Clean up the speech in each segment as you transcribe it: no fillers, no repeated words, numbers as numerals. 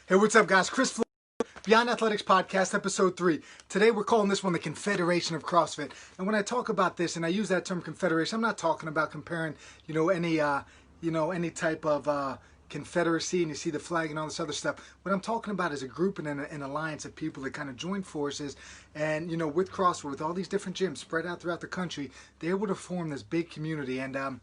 Hey, what's up, guys? Chris Fluck, Beyond Athletics Podcast, Episode 3. Today, we're calling this one the Confederation of CrossFit. And when I talk about this, and I use that term confederation, I'm not talking about comparing, any type of confederacy, and you see the flag and all this other stuff. What I'm talking about is a group and an alliance of people that kind of join forces. And, with CrossFit, with all these different gyms spread out throughout the country, they're able to form this big community. And,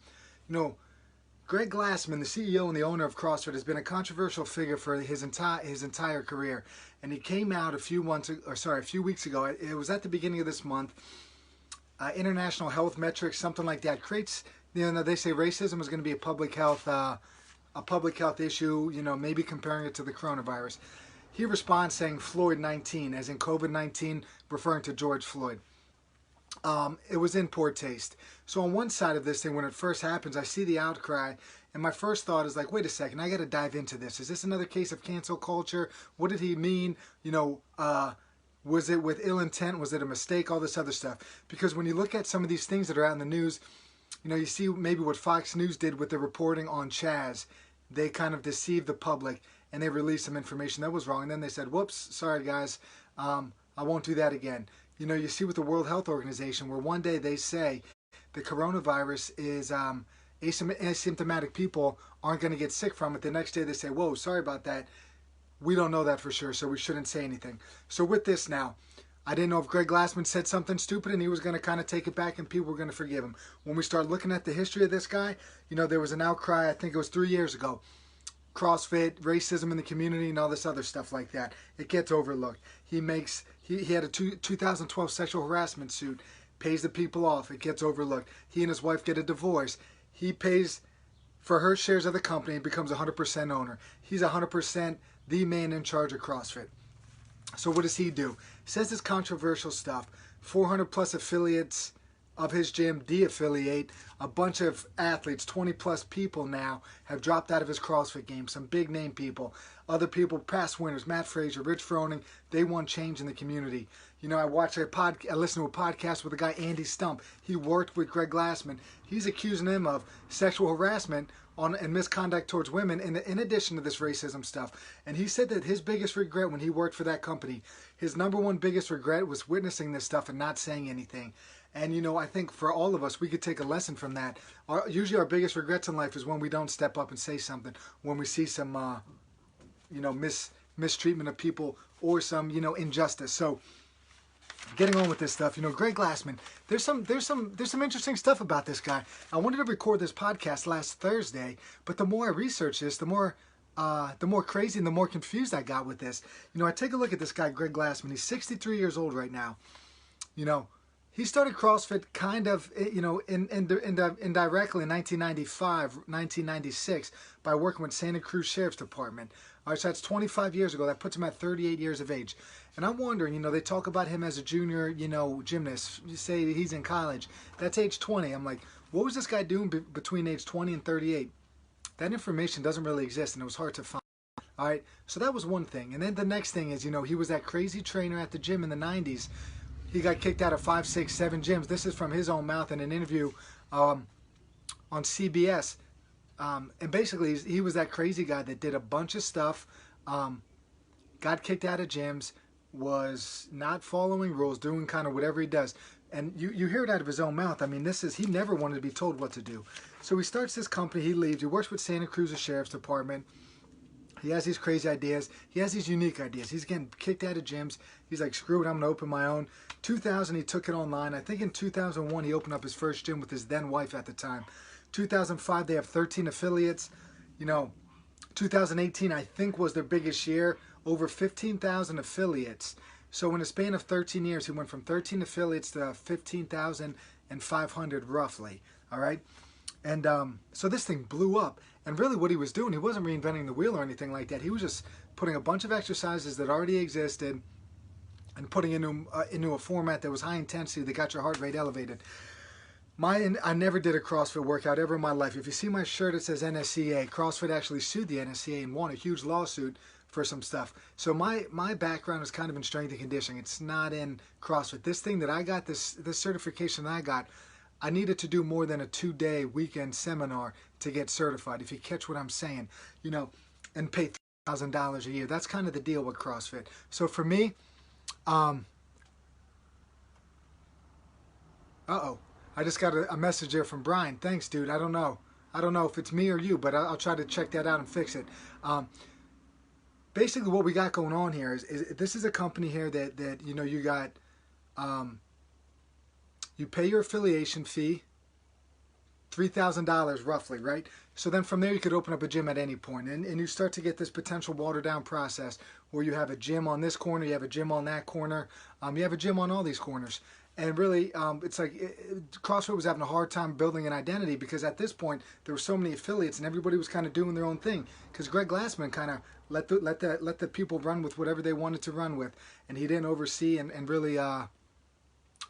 Greg Glassman, the CEO and the owner of CrossFit, has been a controversial figure for his entire career. And he came out a few weeks ago. It was at the beginning of this month. International health metrics, something like that, creates. They say racism is going to be a public health issue. Maybe comparing it to the coronavirus. He responds saying Floyd 19, as in COVID-19, referring to George Floyd. It was in poor taste. So on one side of this thing, when it first happens, I see the outcry, and my first thought is like, wait a second, I got to dive into this. Is this another case of cancel culture? What did he mean? Was it with ill intent? Was it a mistake? All this other stuff. Because when you look at some of these things that are out in the news, you see maybe what Fox News did with the reporting on Chaz. They kind of deceived the public, and they released some information that was wrong. And then they said, whoops, sorry guys, I won't do that again. You see with the World Health Organization, where one day they say the coronavirus is asymptomatic people aren't going to get sick from it. The next day they say, whoa, sorry about that. We don't know that for sure, so we shouldn't say anything. So with this now, I didn't know if Greg Glassman said something stupid and he was going to kind of take it back and people were going to forgive him. When we start looking at the history of this guy, there was an outcry, I think it was 3 years ago. CrossFit, racism in the community, and all this other stuff like that. It gets overlooked. He had a 2012 sexual harassment suit, pays the people off. It gets overlooked. He and his wife get a divorce. He pays for her shares of the company and becomes 100% owner. He's 100% the man in charge of CrossFit. So what does he do? Says this controversial stuff. 400 plus affiliates of his gym de-affiliate. A bunch of athletes, 20 plus people now, have dropped out of his CrossFit game. Some big name people. Other people, past winners, Matt Frazier, Rich Froning, they want change in the community. I listened to a podcast with a guy, Andy Stump. He worked with Greg Glassman. He's accusing him of sexual harassment and misconduct towards women in addition to this racism stuff. And he said that his biggest regret when he worked for that company, his number one biggest regret was witnessing this stuff and not saying anything. And, I think for all of us, we could take a lesson from that. Usually our biggest regrets in life is when we don't step up and say something, when we see some, mistreatment of people or some, injustice. So getting on with this stuff, Greg Glassman, there's some interesting stuff about this guy. I wanted to record this podcast last Thursday, but the more I research this, the more crazy and the more confused I got with this. I take a look at this guy, Greg Glassman. He's 63 years old right now. He started CrossFit kind of, indirectly in 1995, 1996 by working with Santa Cruz Sheriff's Department. All right, so that's 25 years ago. That puts him at 38 years of age. And I'm wondering, they talk about him as a junior, gymnast. You say he's in college. That's age 20. I'm like, what was this guy doing between age 20 and 38? That information doesn't really exist, and it was hard to find. All right, so that was one thing. And then the next thing is, he was that crazy trainer at the gym in the 90s. He got kicked out of 5, 6, 7 gyms. This is from his own mouth in an interview on CBS. And basically, he was that crazy guy that did a bunch of stuff, got kicked out of gyms, was not following rules, doing kind of whatever he does. And you hear it out of his own mouth. I mean, he never wanted to be told what to do. So he starts this company. He leaves. He works with Santa Cruz Sheriff's Department. He has these crazy ideas. He has these unique ideas. He's getting kicked out of gyms. He's like, screw it, I'm going to open my own. 2000, he took it online. I think in 2001, he opened up his first gym with his then wife at the time. 2005, they have 13 affiliates. 2018, I think, was their biggest year. Over 15,000 affiliates. So in a span of 13 years, he went from 13 affiliates to 15,500 roughly. All right? And so this thing blew up. And really what he was doing, he wasn't reinventing the wheel or anything like that. He was just putting a bunch of exercises that already existed and putting into a format that was high intensity, that got your heart rate elevated. I never did a CrossFit workout ever in my life. If you see my shirt, it says NSCA. CrossFit actually sued the NSCA and won a huge lawsuit for some stuff. So my background is kind of in strength and conditioning. It's not in CrossFit. This thing that I got, this certification that I got, I needed to do more than a 2-day weekend seminar to get certified, if you catch what I'm saying, and pay $1,000 a year. That's kind of the deal with CrossFit. So for me, um, uh-oh, I just got a message there from Brian. Thanks, dude. I don't know. I don't know if it's me or you, but I'll try to check that out and fix it. Basically, what we got going on here is this is a company here that you know, you got, you pay your affiliation fee, $3,000 roughly, right? So then from there you could open up a gym at any point, and you start to get this potential watered down process where you have a gym on this corner, you have a gym on that corner, you have a gym on all these corners. And really, it's like CrossFit was having a hard time building an identity, because at this point there were so many affiliates and everybody was kind of doing their own thing. Because Greg Glassman kind of let the people run with whatever they wanted to run with, and he didn't oversee and really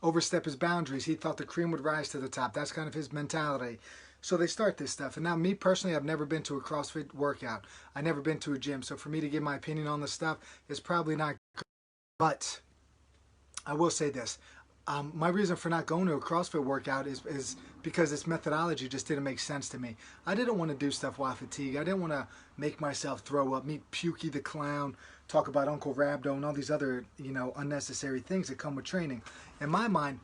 overstep his boundaries. He thought the cream would rise to the top. That's kind of his mentality. So they start this stuff. And now me personally, I've never been to a CrossFit workout. I've never been to a gym. So for me to give my opinion on this stuff is probably not good. But I will say this. My reason for not going to a CrossFit workout is because this methodology just didn't make sense to me. I didn't want to do stuff while fatigued. I didn't want to make myself throw up, meet Pukey the Clown, talk about Uncle Rabdo, and all these other, you know, unnecessary things that come with training. In my mind,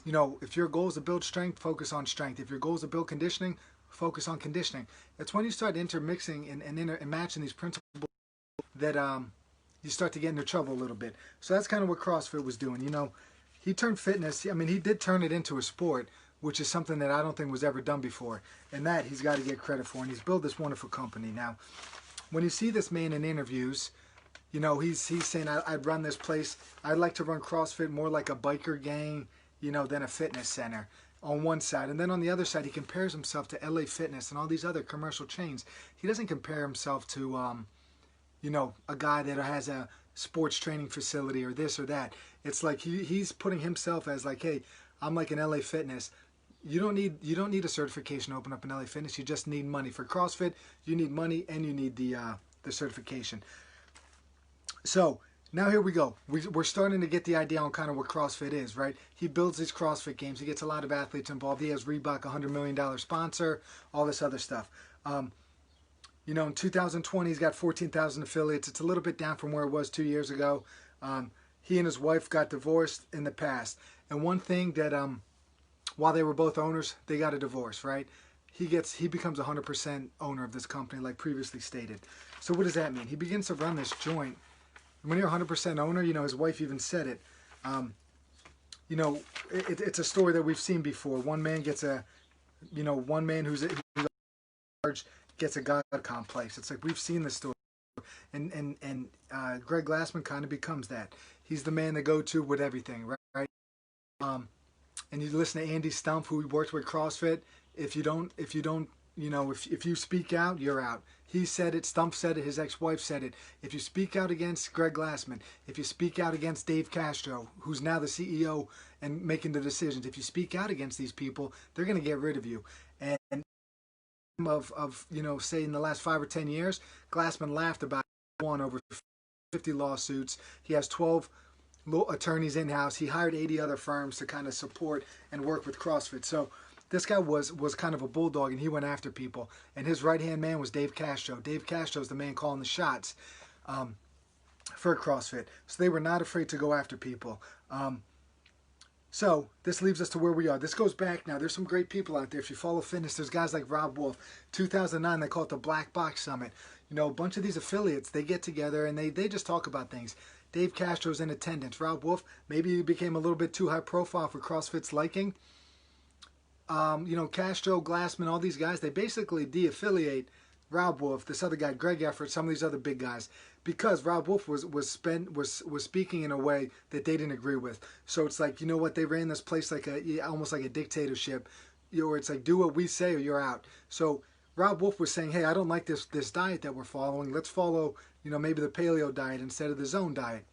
you know, if your goal is to build strength, focus on strength. If your goal is to build conditioning, focus on conditioning. It's when you start intermixing and matching these principles that you start to get into trouble a little bit. So that's kind of what CrossFit was doing, you know. He turned fitness, I mean, he did turn it into a sport, which is something that I don't think was ever done before. And that he's got to get credit for. And he's built this wonderful company. Now, when you see this man in interviews, you know, he's saying, I'd run this place. I'd like to run CrossFit more like a biker gang, you know, than a fitness center on one side. And then on the other side, he compares himself to LA Fitness and all these other commercial chains. He doesn't compare himself to, you know, a guy that has a sports training facility or this or that. It's like he's putting himself as like, hey, I'm like an LA Fitness. You don't need a certification to open up an LA Fitness. You just need money. For CrossFit, you need money and you need the certification. So now here we go. We're starting to get the idea on kind of what CrossFit is, right? He builds these CrossFit games. He gets a lot of athletes involved. He has Reebok, $100 million sponsor, all this other stuff. You know, in 2020, he's got 14,000 affiliates. It's a little bit down from where it was 2 years ago. He and his wife got divorced in the past. And one thing that, while they were both owners, they got a divorce, right? He becomes 100% owner of this company, like previously stated. So what does that mean? He begins to run this joint. When you're 100% owner, you know, his wife even said it. You know, it's a story that we've seen before. One man who's large gets a God complex. It's like we've seen this story. And Greg Glassman kind of becomes that. He's the man to go to with everything, right? And you listen to Andy Stumpf, who worked with CrossFit. If you speak out, you're out. He said it, Stumpf said it, his ex-wife said it. If you speak out against Greg Glassman, if you speak out against Dave Castro, who's now the CEO and making the decisions, if you speak out against these people, they're going to get rid of you. And you know, say in the last 5 or 10 years, Glassman laughed about won over 50 lawsuits. He has 12 attorneys in-house. He hired 80 other firms to kind of support and work with CrossFit. So this guy was kind of a bulldog, and he went after people. And his right-hand man was Dave Castro. Dave Castro is the man calling the shots for CrossFit. So they were not afraid to go after people. So this leaves us to where we are. This goes back now. There's some great people out there. If you follow fitness, there's guys like Rob Wolf. 2009, they call it the Black Box Summit. You know, a bunch of these affiliates, they get together and they just talk about things. Dave Castro's in attendance. Rob Wolf, maybe he became a little bit too high profile for CrossFit's liking. You know, Castro, Glassman, all these guys, they basically de-affiliate Rob Wolf, this other guy, Greg Effort, some of these other big guys, because Rob Wolf was speaking in a way that they didn't agree with. So it's like, you know what, they ran this place like almost like a dictatorship, you know, where it's like, do what we say or you're out. So Rob Wolf was saying, hey, I don't like this diet that we're following. Let's follow, you know, maybe the paleo diet instead of the zone diet.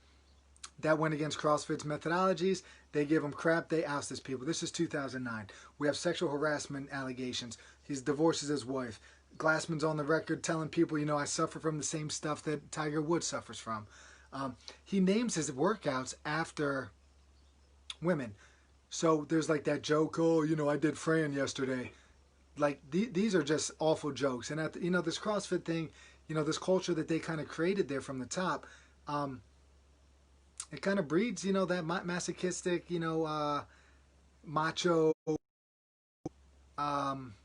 That went against CrossFit's methodologies. They give him crap. They oust his people. This is 2009. We have sexual harassment allegations. He divorces his wife. Glassman's on the record telling people, you know, I suffer from the same stuff that Tiger Woods suffers from. He names his workouts after women. So there's like that joke, oh, you know, I did Fran yesterday. Like, these are just awful jokes. And, you know, this CrossFit thing, this culture that they kind of created there from the top, it kind of breeds, that masochistic, macho,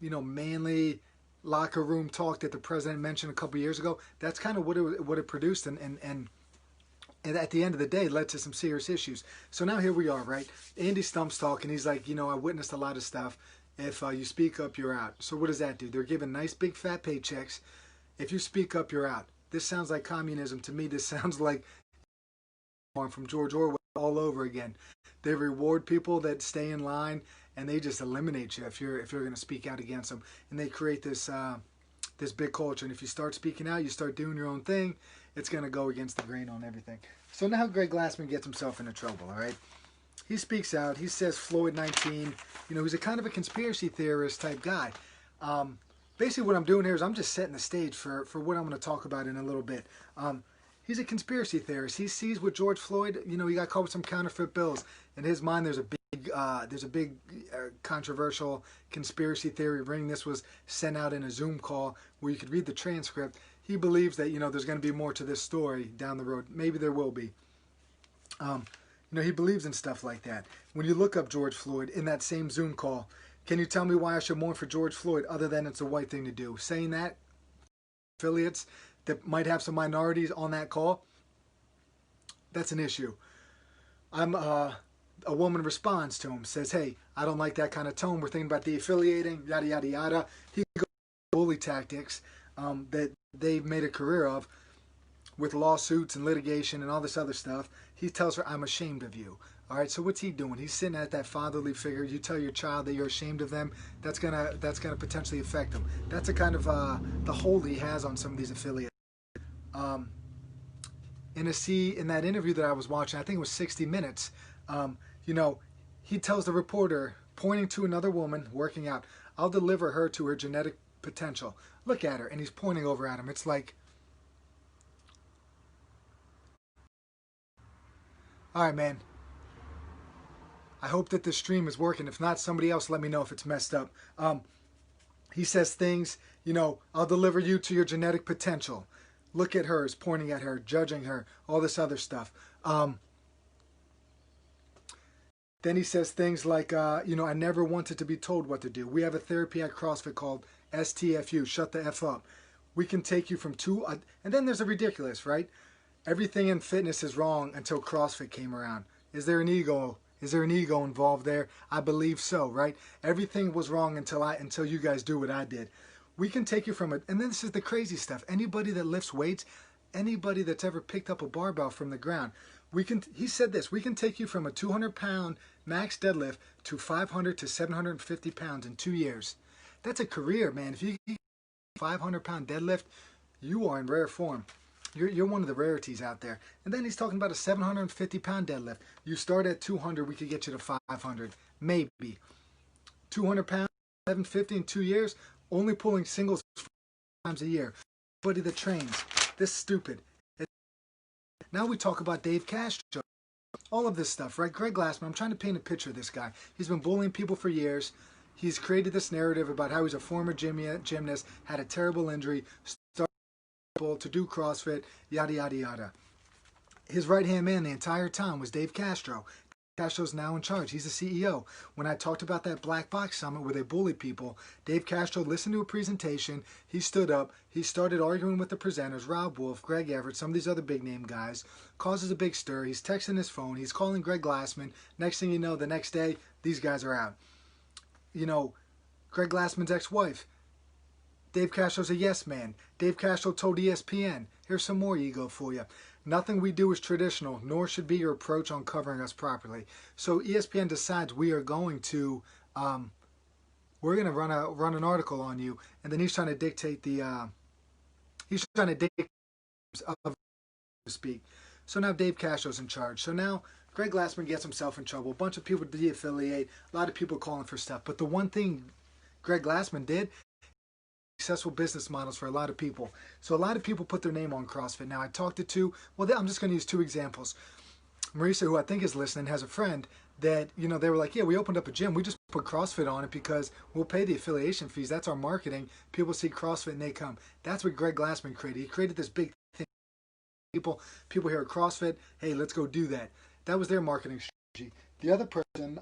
manly locker room talk that the president mentioned a couple years ago. That's kind of what it produced, and at the end of the day led to some serious issues. So now here we are, right? Andy Stump's talking. He's like, I witnessed a lot of stuff. If you speak up, you're out. So what does that do? They're giving nice big fat paychecks. If you speak up, you're out. This sounds like communism to me. This sounds like from George Orwell all over again. They reward people that stay in line, and they just eliminate you if you're going to speak out against them. And they create this this big culture. And if you start speaking out, you start doing your own thing, it's going to go against the grain on everything. So now Greg Glassman gets himself into trouble, all right? He speaks out. He says Floyd 19. He's a kind of a conspiracy theorist type guy. Basically what I'm doing here is I'm just setting the stage for what I'm going to talk about in a little bit. He's a conspiracy theorist. He sees with George Floyd, he got caught with some counterfeit bills. In his mind, there's a big controversial conspiracy theory ring. This was sent out in a Zoom call where you could read the transcript. He believes that, there's going to be more to this story down the road. Maybe there will be. He believes in stuff like that. When you look up George Floyd in that same Zoom call, can you tell me why I should mourn for George Floyd other than it's a white thing to do? Saying that, affiliates that might have some minorities on that call, that's an issue. A woman responds to him, says, hey, I don't like that kind of tone. We're thinking about de-affiliating, yada, yada, yada. He goes bully tactics that they've made a career of with lawsuits and litigation and all this other stuff. He tells her, I'm ashamed of you. All right, so what's he doing? He's sitting at that fatherly figure. You tell your child that you're ashamed of them, that's gonna potentially affect them. That's a kind of the hold he has on some of these affiliates. In that interview that I was watching, I think it was 60 Minutes, he tells the reporter, pointing to another woman working out, I'll deliver her to her genetic potential. Look at her, and he's pointing over at him. It's like, all right, man. I hope that this stream is working. If not, somebody else let me know if it's messed up. He says things, I'll deliver you to your genetic potential. Look at her, is pointing at her, judging her, all this other stuff. Then he says things like, I never wanted to be told what to do. We have a therapy at CrossFit called STFU, shut the F up. We can take you from and then there's a ridiculous, right? Everything in fitness is wrong until CrossFit came around. Is there an ego? Is there an ego involved there? I believe so, right? Everything was wrong until you guys do what I did. We can take you from it. And then this is the crazy stuff. Anybody that lifts weights, anybody that's ever picked up a barbell from the ground, he said this, we can take you from a 200-pound max deadlift to 500 to 750 pounds in 2 years. That's a career, man. If you get a 500-pound deadlift, you are in rare form. You're one of the rarities out there. And then he's talking about a 750-pound deadlift. You start at 200, we could get you to 500, maybe. 200 pounds, 750 in 2 years, only pulling singles 4 times a year. Everybody that trains, this is stupid. Now we talk about Dave Castro. All of this stuff, right? Greg Glassman, I'm trying to paint a picture of this guy. He's been bullying people for years. He's created this narrative about how he's a former gymnast, had a terrible injury, started to do CrossFit, yada, yada, yada. His right-hand man the entire time was Dave Castro. Castro's now in charge. He's the CEO. When I talked about that Black Box Summit where they bullied people, Dave Castro listened to a presentation. He stood up. He started arguing with the presenters, Rob Wolf, Greg Everett, some of these other big-name guys. Causes a big stir. He's texting his phone. He's calling Greg Glassman. Next thing you know, the next day, these guys are out. Greg Glassman's ex-wife, Dave Castro's a yes man. Dave Castro told ESPN, here's some more ego for you. Nothing we do is traditional, nor should be your approach on covering us properly. So ESPN decides we are going to, we're going to run an article on you, and then he's trying to dictate to speak. So now Dave Castro's in charge. So now Greg Glassman gets himself in trouble. A bunch of people de-affiliate. A lot of people calling for stuff. But the one thing Greg Glassman did, successful business models for a lot of people. So a lot of people put their name on CrossFit. Now I talked to I'm just going to use two examples. Marisa, who I think is listening, has a friend that, you know, they were like, yeah, we opened up a gym. We just put CrossFit on it because we'll pay the affiliation fees. That's our marketing. People see CrossFit and they come. That's what Greg Glassman created. He created this big thing. People hear CrossFit, hey, let's go do that. That was their marketing strategy. The other person,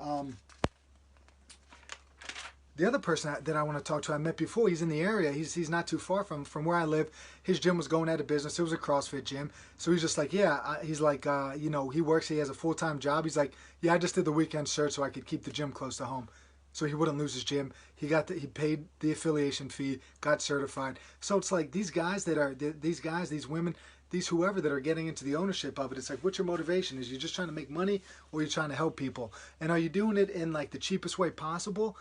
that I want to talk to, I met before. He's in the area. He's not too far from where I live. His gym was going out of business. It was a CrossFit gym. So he's just like, yeah. He's like, you know, he works. He has a full-time job. He's like, yeah, I just did the weekend search so I could keep the gym close to home, so he wouldn't lose his gym. He paid the affiliation fee, got certified. So it's like these guys, these women, these whoever that are getting into the ownership of it. It's like, what's your motivation? Is you just trying to make money, or are you trying to help people? And are you doing it in like the cheapest way possible?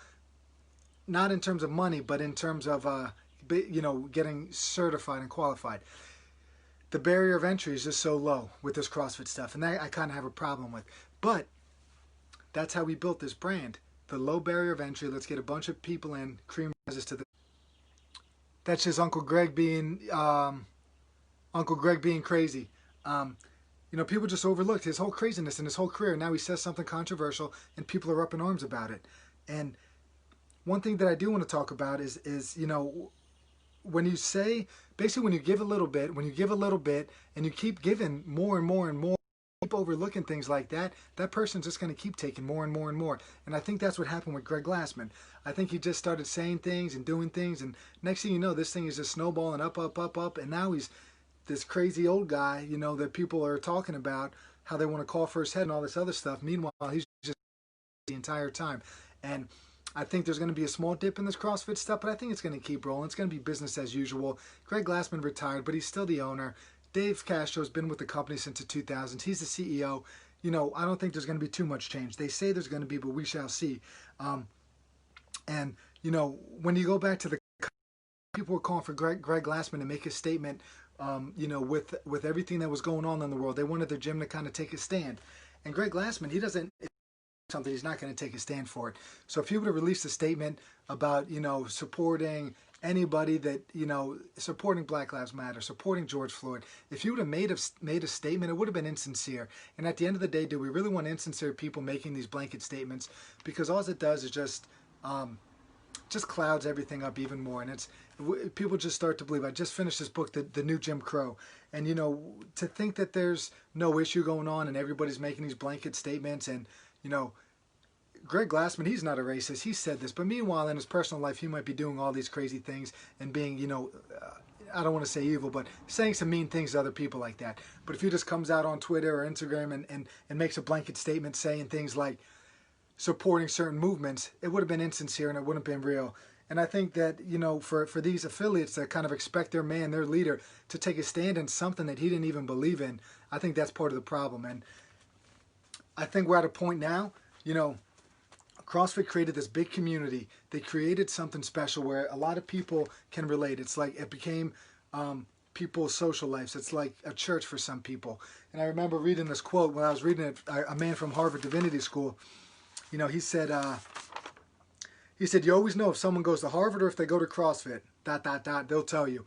Not in terms of money, but in terms of, you know, getting certified and qualified. The barrier of entry is just so low with this CrossFit stuff, and that I kind of have a problem with. But that's how we built this brand. The low barrier of entry. Let's get a bunch of people in, cream rises to the. That's just Uncle Greg being crazy. You know, people just overlooked his whole craziness and his whole career. Now he says something controversial, and people are up in arms about it. And one thing that I do want to talk about is, you know, when you say, basically when you give a little bit, and you keep giving more and more and more, keep overlooking things like that, that person's just going to keep taking more and more and more. And I think that's what happened with Greg Glassman. I think he just started saying things and doing things, and next thing you know, this thing is just snowballing up, up, up, up, and now he's this crazy old guy, you know, that people are talking about, how they want to call for his head and all this other stuff. Meanwhile, he's just the entire time. And I think there's going to be a small dip in this CrossFit stuff, but I think it's going to keep rolling. It's going to be business as usual. Greg Glassman retired, but he's still the owner. Dave Castro's been with the company since the 2000s. He's the CEO. You know, I don't think there's going to be too much change. They say there's going to be, but we shall see. And, you know, when you go back to the people were calling for Greg Glassman to make a statement, you know, with everything that was going on in the world. They wanted their gym to kind of take a stand. And Greg Glassman, he doesn't, something he's not going to take a stand for it. So if he would have released a statement about, you know, supporting anybody that, you know, supporting Black Lives Matter, supporting George Floyd, if he would have made a statement, it would have been insincere. And at the end of the day, do we really want insincere people making these blanket statements? Because all it does is just clouds everything up even more. And it's people just start to believe. I just finished this book, The New Jim Crow, and, you know, to think that there's no issue going on and everybody's making these blanket statements. And, you know, Greg Glassman, he's not a racist. He said this. But meanwhile, in his personal life, he might be doing all these crazy things and being, you know, I don't want to say evil, but saying some mean things to other people like that. But if he just comes out on Twitter or Instagram and makes a blanket statement saying things like supporting certain movements, it would have been insincere and it wouldn't have been real. And I think that, you know, for these affiliates that kind of expect their man, their leader, to take a stand in something that he didn't even believe in, I think that's part of the problem. And I think we're at a point now, you know, CrossFit created this big community. They created something special where a lot of people can relate. It's like it became people's social lives. It's like a church for some people. And I remember reading this quote when I was reading it. A man from Harvard Divinity School, you know, he said, you always know if someone goes to Harvard or if they go to CrossFit, ... they'll tell you.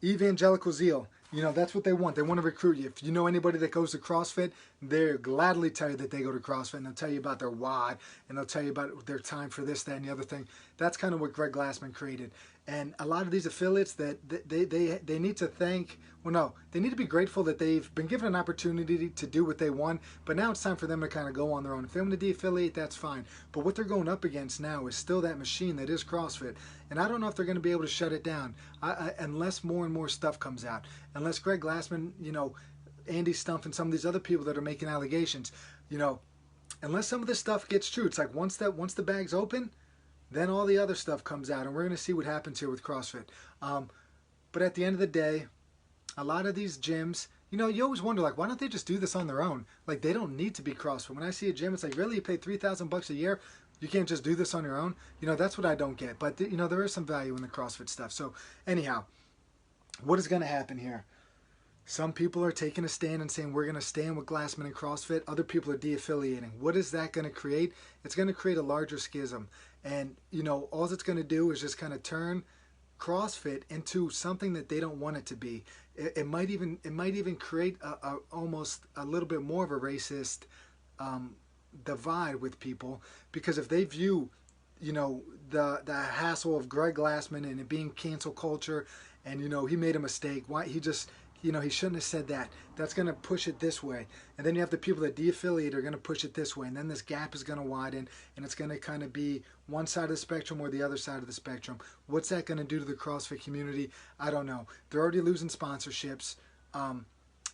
Evangelical zeal. You know, that's what they want. They want to recruit you. If you know anybody that goes to CrossFit, they'll gladly tell you that they go to CrossFit, and they'll tell you about their why, and they'll tell you about their time for this, that, and the other thing. That's kind of what Greg Glassman created. And a lot of these affiliates that they need to thank, well, no, they need to be grateful that they've been given an opportunity to do what they want, but now it's time for them to kind of go on their own. If they want to de-affiliate, that's fine. But what they're going up against now is still that machine that is CrossFit. And I don't know if they're going to be able to shut it down unless more and more stuff comes out. Unless Greg Glassman, you know, Andy Stumpf and some of these other people that are making allegations, you know, unless some of this stuff gets true, it's like once the bag's open, then all the other stuff comes out, and we're going to see what happens here with CrossFit. But at the end of the day, a lot of these gyms, you know, you always wonder, like, why don't they just do this on their own? Like, they don't need to be CrossFit. When I see a gym, it's like, really, you pay $3,000 a year? You can't just do this on your own? You know, that's what I don't get. But, you know, there is some value in the CrossFit stuff. So, anyhow, what is going to happen here? Some people are taking a stand and saying, we're going to stand with Glassman and CrossFit. Other people are de-affiliating. What is that going to create? It's going to create a larger schism. And, you know, all it's going to do is just kind of turn CrossFit into something that they don't want it to be. It might even create almost a little bit more of a racist divide with people, because if they view, the hassle of Greg Glassman and it being cancel culture, and he made a mistake, why he just, he shouldn't have said that. That's going to push it this way. And then you have the people that de-affiliate are going to push it this way. And then this gap is going to widen, and it's going to kind of be one side of the spectrum or the other side of the spectrum. What's that going to do to the CrossFit community? I don't know. They're already losing sponsorships.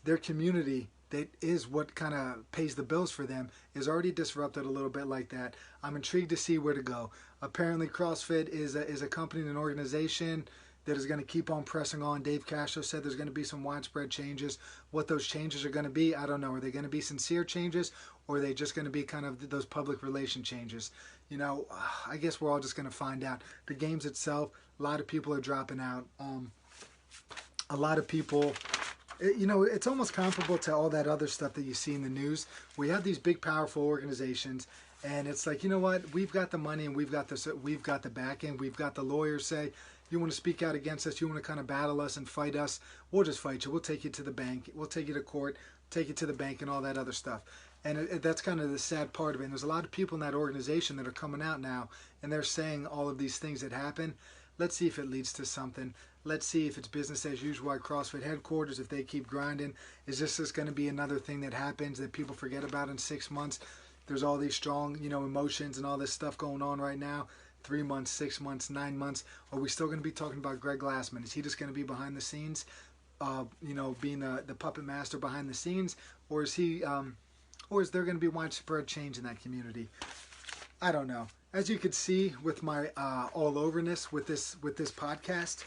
Their community, that is what kind of pays the bills for them, is already disrupted a little bit like that. I'm intrigued to see where to go. Apparently CrossFit is a company and an organization that is going to keep on pressing on. Dave Castro said there's going to be some widespread changes. What those changes are going to be, I don't know. Are they going to be sincere changes, or are they just going to be kind of those public relation changes? I guess we're all just going to find out. The games itself, a lot of people are dropping out. A lot of people, it's almost comparable to all that other stuff that you see in the news. We have these big, powerful organizations, and it's like, you know what? We've got the money, and we've got the backing, we've got the lawyers say, you want to speak out against us, you want to kind of battle us and fight us, we'll just fight you. We'll take you to the bank. We'll take you to court, take you to the bank, and all that other stuff. And that's kind of the sad part of it. And there's a lot of people in that organization that are coming out now, and they're saying all of these things that happen. Let's see if it leads to something. Let's see if it's business as usual at CrossFit headquarters, if they keep grinding. Is this just going to be another thing that happens that people forget about in 6 months? There's all these strong, emotions and all this stuff going on right now. 3 months, 6 months, 9 months. Are we still going to be talking about Greg Glassman? Is he just going to be behind the scenes, being the puppet master behind the scenes, or is he, or is there going to be widespread change in that community? I don't know. As you could see with my all overness with this podcast,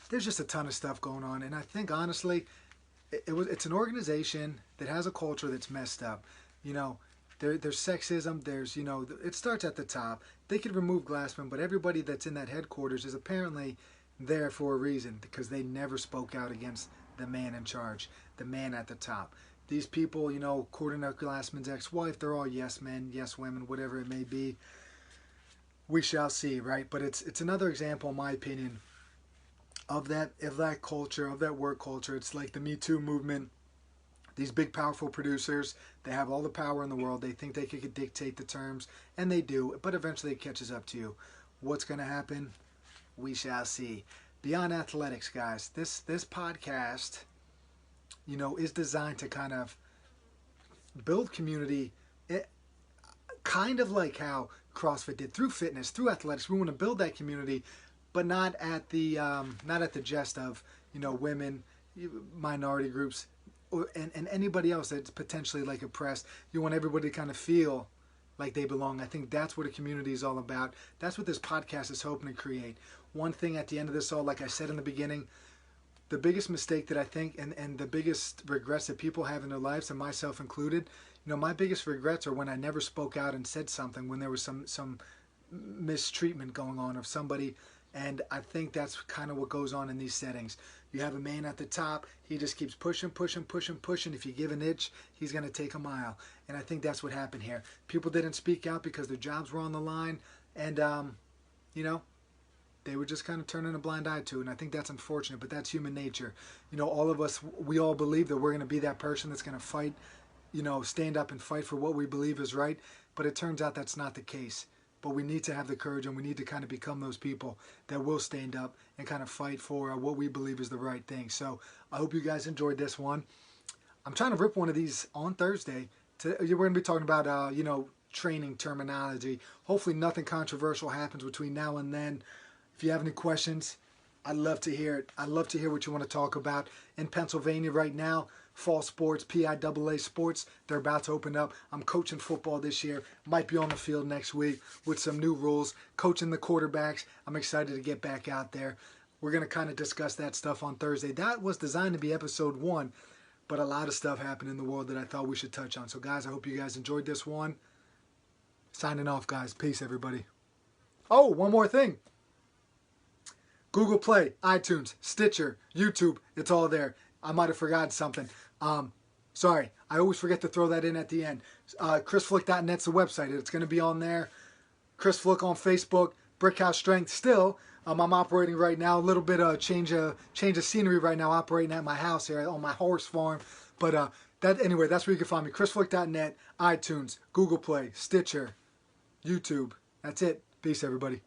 there's just a ton of stuff going on, and I think honestly, it's an organization that has a culture that's messed up. There's sexism, it starts at the top. They could remove Glassman, but everybody that's in that headquarters is apparently there for a reason, because they never spoke out against the man in charge, the man at the top. These people, according to Glassman's ex-wife, they're all yes men, yes women, whatever it may be. We shall see, right? But it's another example, in my opinion, of that culture, of that work culture. It's like the Me Too movement. These big, powerful producers, they have all the power in the world. They think they could dictate the terms, and they do, but eventually it catches up to you. What's going to happen? We shall see. Beyond athletics, guys, this podcast, is designed to kind of build community, kind of like how CrossFit did, through fitness, through athletics. We want to build that community, but not at the jest of, women, minority groups, and anybody else that's potentially like oppressed. You want everybody to kind of feel like they belong. I think that's what a community is all about. That's what this podcast is hoping to create. One thing at the end of this all, like I said in the beginning, the biggest mistake that I think, and the biggest regrets that people have in their lives, and myself included, my biggest regrets are when I never spoke out and said something, when there was some mistreatment going on of somebody. And I think that's kind of what goes on in these settings. You have a man at the top, he just keeps pushing. If you give an inch, he's going to take a mile. And I think that's what happened here. People didn't speak out because their jobs were on the line, and they were just kind of turning a blind eye to it. And I think that's unfortunate, but that's human nature. All of us, we all believe that we're going to be that person that's going to fight, stand up and fight for what we believe is right. But it turns out that's not the case. But we need to have the courage, and we need to kind of become those people that will stand up and kind of fight for what we believe is the right thing. So I hope you guys enjoyed this one. I'm trying to rip one of these on Thursday. We're going to be talking about, training terminology. Hopefully nothing controversial happens between now and then. If you have any questions, I'd love to hear it. I'd love to hear what you want to talk about. In Pennsylvania right now, fall sports, PIAA sports, they're about to open up. I'm coaching football this year. Might be on the field next week with some new rules. Coaching the quarterbacks. I'm excited to get back out there. We're going to kind of discuss that stuff on Thursday. That was designed to be episode 1, but a lot of stuff happened in the world that I thought we should touch on. So guys, I hope you guys enjoyed this one. Signing off, guys. Peace, everybody. Oh, one more thing. Google Play, iTunes, Stitcher, YouTube, it's all there. I might have forgotten something. Sorry, I always forget to throw that in at the end. ChrisFluck.net's the website. It's going to be on there. Chris Fluck on Facebook. Brickhouse Strength still. I'm operating right now. A little bit of change of scenery right now. Operating at my house here on my horse farm. But Anyway, that's where you can find me. ChrisFluck.net, iTunes, Google Play, Stitcher, YouTube. That's it. Peace, everybody.